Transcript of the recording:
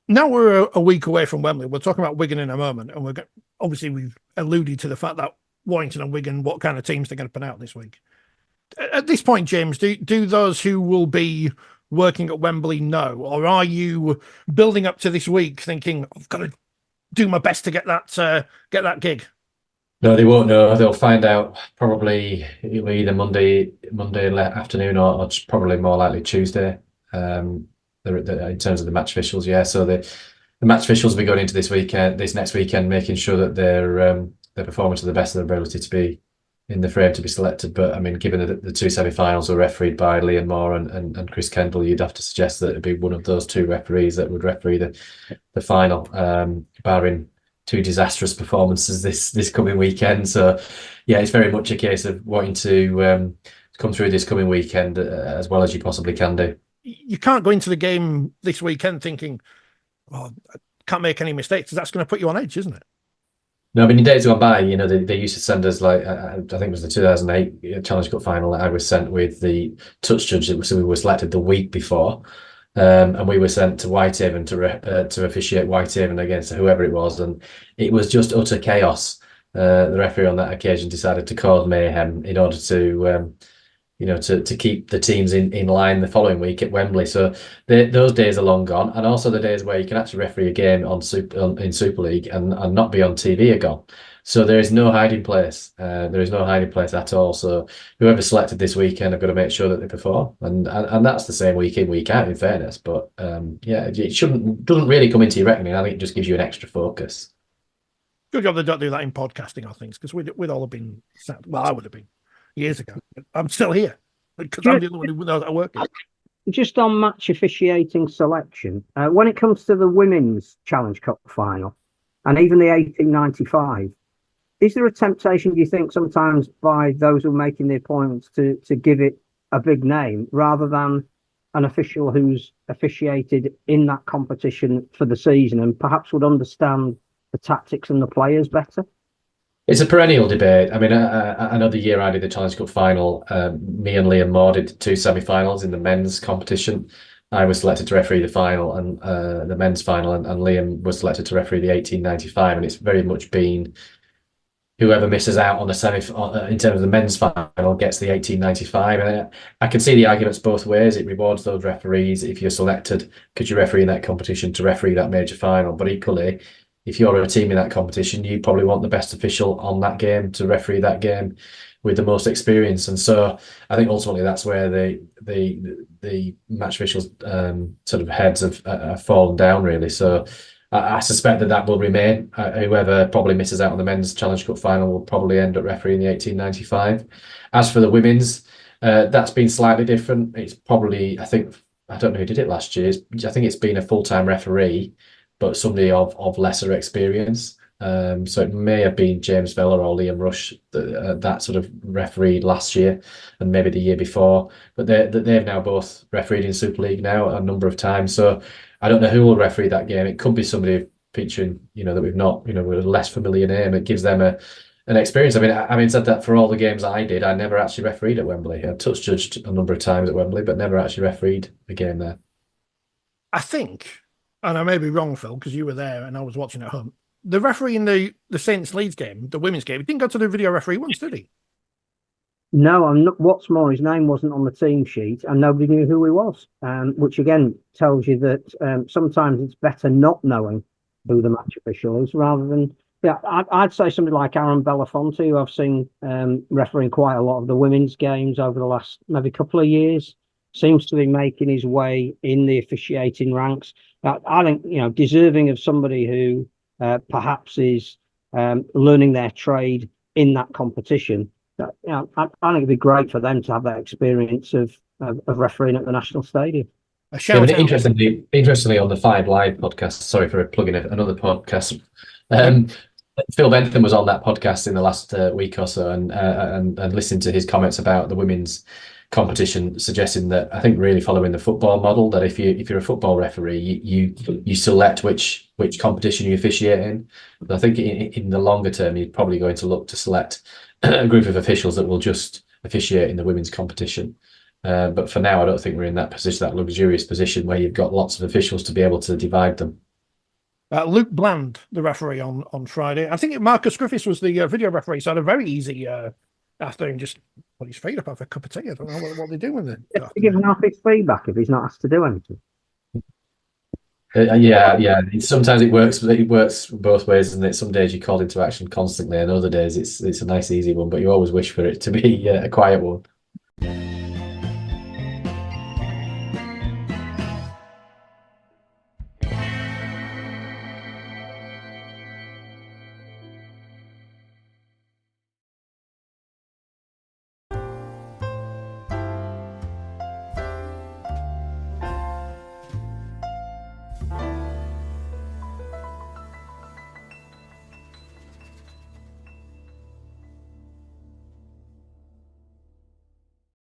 Now we're a week away from Wembley. We're talking about Wigan in a moment, and obviously we've alluded to the fact that Warrington and Wigan, what kind of teams they're going to put out this week. At this point, James, do those who will be working at Wembley know, or are you building up to this week thinking I've got to do my best to get that gig? No, they won't know. They'll find out probably either Monday afternoon or just probably more likely Tuesday. In terms of the match officials, yeah. So the match officials will be going into this next weekend, making sure that they're performing to the best of their ability to be in the frame to be selected. But I mean, given that the two semi-finals were refereed by Liam Moore and Chris Kendall, you'd have to suggest that it'd be one of those two referees that would referee the final, barring two disastrous performances this coming weekend. So yeah, it's very much a case of wanting to come through this coming weekend as well as you possibly can do. You can't go into the game this weekend thinking, "Oh, I can't make any mistakes." That's going to put you on edge, isn't it? No, I mean, in days gone by, they used to send us I think it was the 2008 Challenge Cup final that I was sent with the touch judge that we were selected the week before. And we were sent to Whitehaven to officiate Whitehaven against whoever it was, and it was just utter chaos. The referee on that occasion decided to cause mayhem in order to keep the teams in line the following week at Wembley. So those days are long gone, and also the days where you can actually referee a game in Super League and not be on TV are gone. So there is no hiding place. There is no hiding place at all. So whoever's selected this weekend have got to make sure that they perform, and that's the same week in, week out. In fairness, but yeah, it doesn't really come into your reckoning. I think it just gives you an extra focus. Good job they don't do that in podcasting, I think, because we'd all have been sad. Well, I would have been years ago. I'm still here because I'm the only one who knows how to work it. Just on match officiating selection, when it comes to the Women's Challenge Cup final and even the 1895. Is there a temptation, do you think, sometimes by those who are making the appointments to give it a big name rather than an official who's officiated in that competition for the season and perhaps would understand the tactics and the players better? It's a perennial debate. I mean, another year I did the Challenge Cup final. Me and Liam Moore did two semi-finals in the men's competition. I was selected to referee the final and the men's final, and Liam was selected to referee the 1895, and it's very much been whoever misses out on the semi in terms of the men's final gets the 1895. And I can see the arguments both ways. It rewards those referees if you're selected because you referee in that competition to referee that major final. But equally, if you're a team in that competition, you probably want the best official on that game to referee that game with the most experience. And so I think ultimately that's where the match officials sort of heads have fallen down, really. So I suspect that will remain. Whoever probably misses out on the men's Challenge Cup final will probably end up refereeing the 1895. As for the women's, that's been slightly different. It's probably, I don't know who did it last year. I think it's been a full-time referee, but somebody of lesser experience. So it may have been James Vella or Liam Rush that sort of refereed last year and maybe the year before. But they've now both refereed in Super League now a number of times. So I don't know who will referee that game. It could be somebody featuring, that we've not, with a less familiar name. It gives them an experience. I mean, having said that, for all the games I did, I never actually refereed at Wembley. I touch judged a number of times at Wembley, but never actually refereed a game there. I think, and I may be wrong, Phil, because you were there and I was watching at home. The referee in the Saints Leeds game, the women's game, he didn't go to the video referee once, did he? No, I'm not. What's more, his name wasn't on the team sheet, and nobody knew who he was. Which again tells you that sometimes it's better not knowing who the match official is, rather than. Yeah, I'd say somebody like Aaron Belafonte, who I've seen refereeing quite a lot of the women's games over the last maybe couple of years, seems to be making his way in the officiating ranks. I think deserving of somebody who perhaps is learning their trade in that competition. I think it'd be great for them to have that experience of refereeing at the National Stadium. Interestingly, on the Five Live podcast, sorry for plugging another podcast, Phil Bentham was on that podcast in the last week or so, and listened to his comments about the women's competition, suggesting that I think really following the football model, that if you're a football referee, you select which competition you officiate in. But I think in the longer term, you're probably going to look to select a group of officials that will just officiate in the women's competition. But for now, I don't think we're in that luxurious position where you've got lots of officials to be able to divide them. Luke Bland, the referee on Friday. I think Marcus Griffiths was the video referee, so had a very easy afternoon. Just put his feet up, have a cup of tea. I don't know what they do with it. Giving half his feedback if he's not asked to do anything. Yeah. Sometimes it works, but it works both ways, and some days you're called into action constantly, and other days it's a nice easy one. But you always wish for it to be a quiet one.